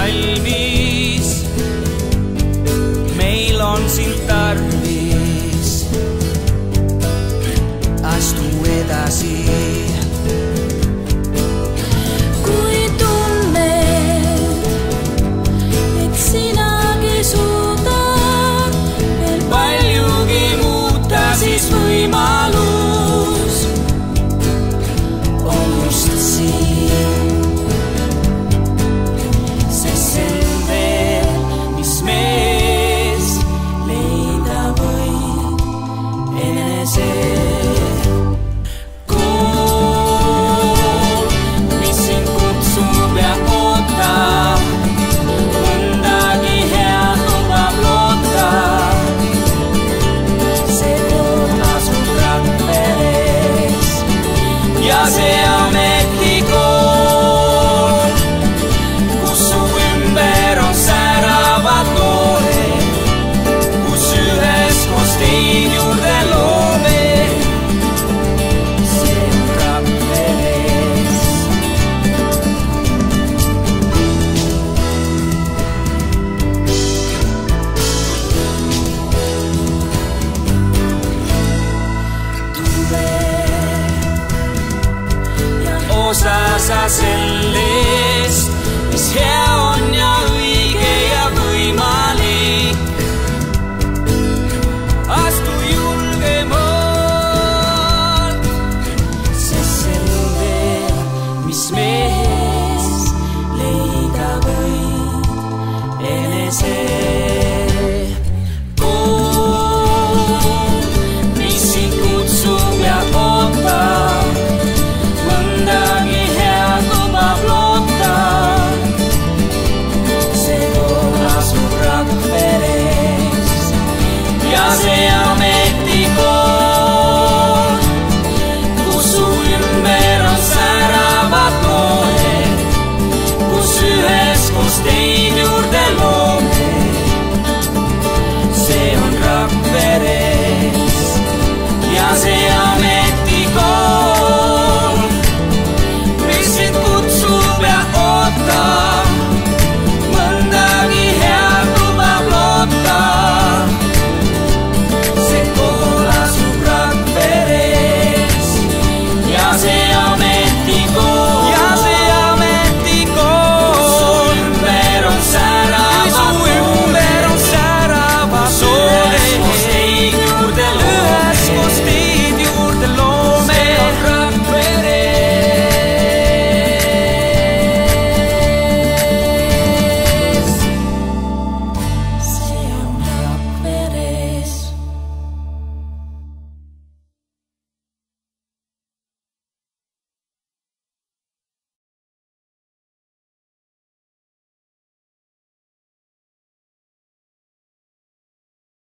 valmis, meil on sind tarvis. Astu edasi. Kui tunned, et sinagi suudad veel paljugi muuta, siis võimalus on just siin. Sest see on veel, mis mees leida võid enese. Ja see ametikool, kus su ümber on säravad noored, kus üheskoos teid juurde loome, see on Rakveres. Osa sa sellest, mis hea on ja õige ja võimalik. Astu julgemalt, sest see on veel, mis mees leida võid enese. Kool, mis sind kutsub ja ootab, mõndagi head lubab loota. See kool asub Rakveres ja see ametikool, kus su ümber on säravad noored, kus üheskoos teid